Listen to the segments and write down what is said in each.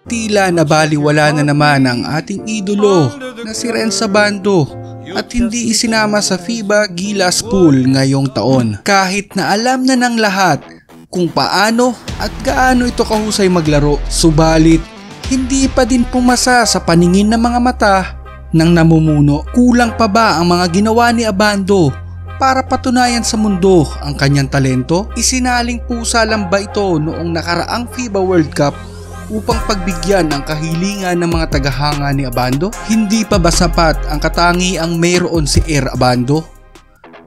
Tila nabaliwala na naman ang ating idolo na si Renz Abando at hindi isinama sa FIBA Gilas Pool ngayong taon. Kahit na alam na ng lahat kung paano at gaano ito kahusay maglaro, subalit hindi pa din pumasa sa paningin ng mga mata ng namumuno. Kulang pa ba ang mga ginawa ni Abando para patunayan sa mundo ang kanyang talento? Isinaling pusa lang ba ito noong nakaraang FIBA World Cup upang pagbigyan ang kahilingan ng mga tagahanga ni Abando? Hindi pa ba sapat ang katangiang mayroon si Air Abando?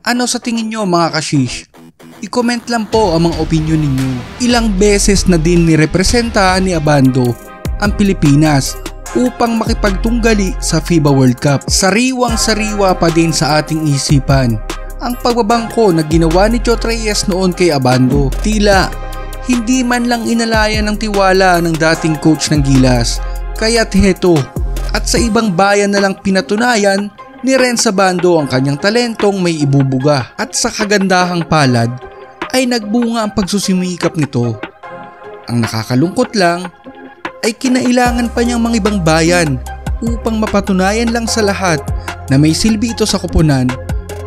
Ano sa tingin nyo mga kashish? I-comment lang po ang mga opinion ninyo. Ilang beses na din nirepresenta ni Abando ang Pilipinas upang makipagtunggali sa FIBA World Cup. Sariwang-sariwa pa din sa ating isipan ang pagbabangko na ginawa ni Chot Reyes noon kay Abando. Tila hindi man lang inalaya ng tiwala ng dating coach ng Gilas, kaya't heto at sa ibang bayan na lang pinatunayan ni Renz Abando ang kanyang talentong may ibubuga, at sa kagandahang palad ay nagbunga ang pagsusumikap nito. Ang nakakalungkot lang ay kinailangan pa niyang mga ibang bayan upang mapatunayan lang sa lahat na may silbi ito sa koponan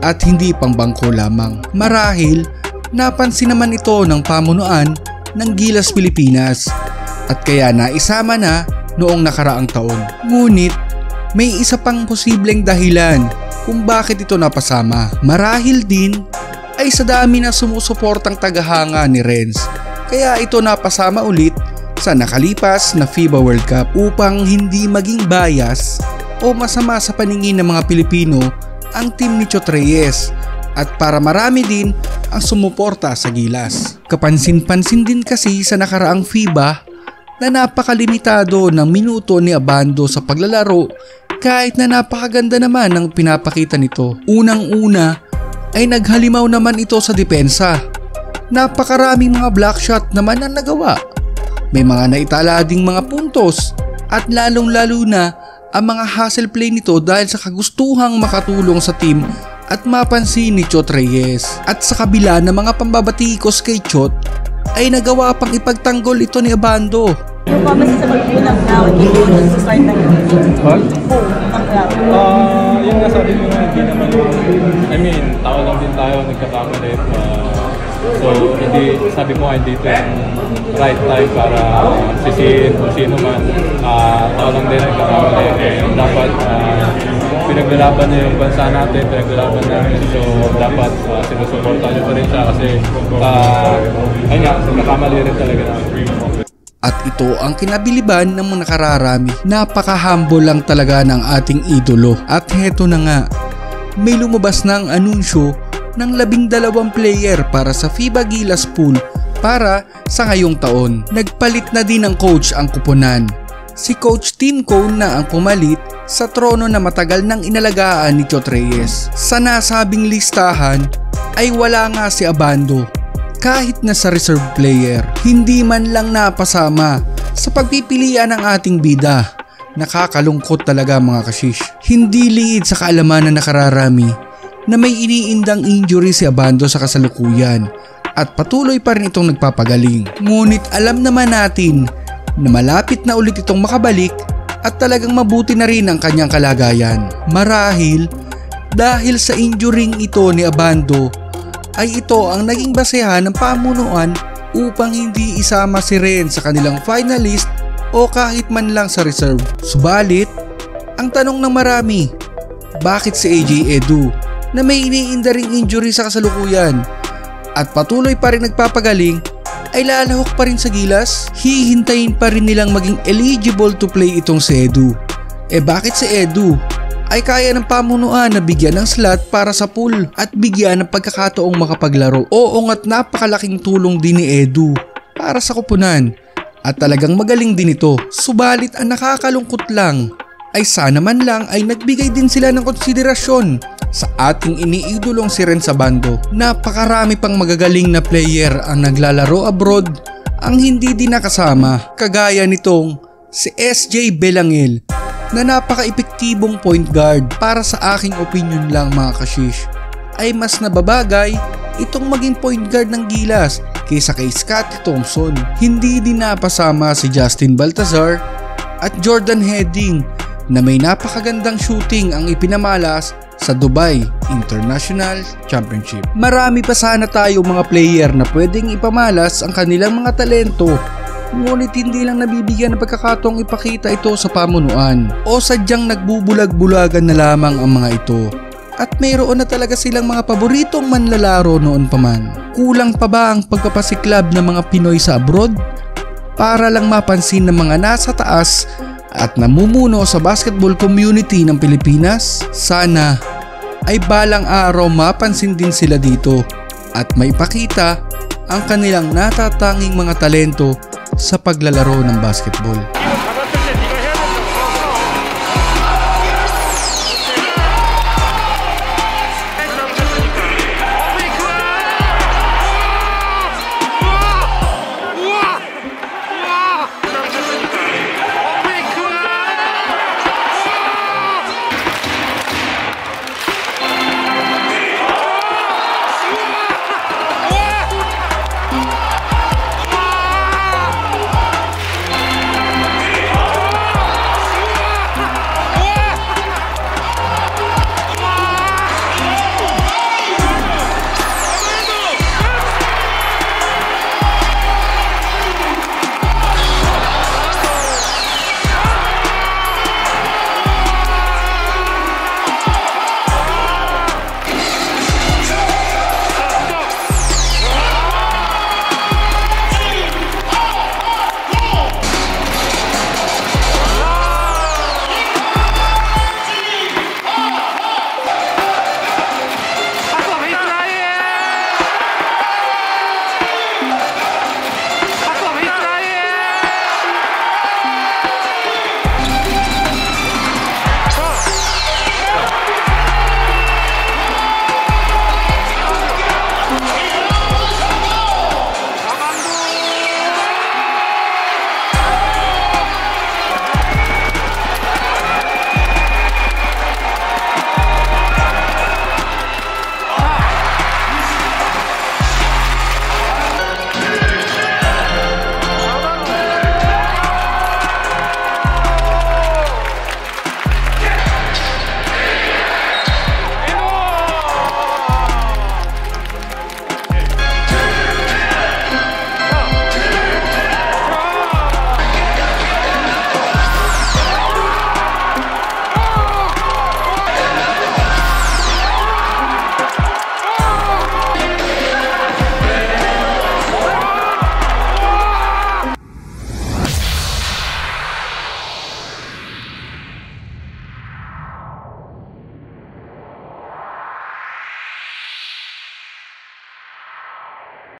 at hindi pang bangko lamang. Marahil napansin naman ito ng pamunuan ng Gilas Pilipinas at kaya naisama na noong nakaraang taon. Ngunit may isa pang posibleng dahilan kung bakit ito napasama. Marahil din ay sa dami na sumusuportang tagahanga ni Renz, kaya ito napasama ulit sa nakalipas na FIBA World Cup upang hindi maging bias o masama sa paningin ng mga Pilipino ang team ni Chot Reyes, at para marami din ang sumuporta sa Gilas. Kapansin-pansin din kasi sa nakaraang FIBA na napakalimitado ng minuto ni Abando sa paglalaro, kahit na napakaganda naman ang pinapakita nito. Unang-una ay naghalimaw naman ito sa depensa. Napakaraming mga block shot naman ang nagawa. May mga naitala ding mga puntos at lalong-lalo na ang mga hustle play nito dahil sa kagustuhang makatulong sa team at mapansin ni Chot Reyes. At sa kabila ng mga pambabatikos kay Chot ay nagawa pang ipagtanggol ito ni Abando. Ano pa masasabi ko ng crowd dito sa start ng crowd? Yung nasabi ko nga, hindi naman, I mean, tao lang din tayo, nagkakamali. So, hindi, sabi ko nga, hindi ito yung right time para sisihin kung sino man. Tao lang din nagkakamali. Dapat pinaglalaban niya yung bansa natin, pinaglalaban natin. So, dapat sinusuporta niyo pa rin siya kasi ayun nga, nagkakamali rin talaga natin. At ito ang kinabiliban ng mga nakararami. Napaka-humble lang talaga ng ating idolo. At heto na nga, may lumabas na ang anunsyo ng 12 player para sa FIBA Gilas Pool para sa ngayong taon. Nagpalit na din ng coach ang kuponan. Si Coach Tim Cone na ang pumalit sa trono na matagal nang inalagaan ni Chot Reyes. Sa nasabing listahan ay wala nga si Abando. Kahit na sa reserve player, hindi man lang napasama sa pagpipilian ng ating bida. Nakakalungkot talaga mga kashish. Hindi liid sa kaalaman na nakararami na may iniindang injury si Abando sa kasalukuyan at patuloy pa rin itong nagpapagaling. Ngunit alam naman natin na malapit na ulit itong makabalik at talagang mabuti na rin ang kanyang kalagayan. Marahil dahil sa injuring ito ni Abando ay ito ang naging basehan ng pamunuan upang hindi isama si Renz sa kanilang finalist o kahit man lang sa reserve. Subalit, ang tanong ng marami, bakit si AJ Edu na may iniinda ring injury sa kasalukuyan at patuloy pa rin nagpapagaling ay lalahok pa rin sa Gilas? Hihintayin pa rin nilang maging eligible to play itong si Edu. Bakit si Edu ay kaya ng pamunuan na bigyan ng slot para sa pool at bigyan ng pagkakataong makapaglaro? Oo nga't napakalaking tulong din ni Edu para sa koponan at talagang magaling din ito. Subalit ang nakakalungkot lang ay sana man lang ay nagbigay din sila ng konsiderasyon sa ating iniidolong si Renz Abando. Napakarami pang magagaling na player ang naglalaro abroad ang hindi din nakasama, kagaya nitong si SJ Belangel na napaka-epektibong point guard para sa aking opinion lang mga kashish, ay mas nababagay itong maging point guard ng Gilas kaysa kay Scottie Thompson. Hindi din napasama si Justin Baltazar at Jordan Hedding na may napakagandang shooting ang ipinamalas sa Dubai International Championship. Marami pa sana tayo mga player na pwedeng ipamalas ang kanilang mga talento, ngunit hindi lang nabibigyan ng pagkakataong ipakita ito sa pamunuan o sadyang nagbubulag-bulagan na lamang ang mga ito. At mayroon na talaga silang mga paboritong manlalaro noon pa man. Kulang pa ba ang pagpapasiklab ng mga Pinoy sa abroad para lang mapansin ng mga nasa taas at namumuno sa basketball community ng Pilipinas? Sana ay balang araw mapansin din sila dito at maipakita ang kanilang natatanging mga talento sa paglalaro ng basketball.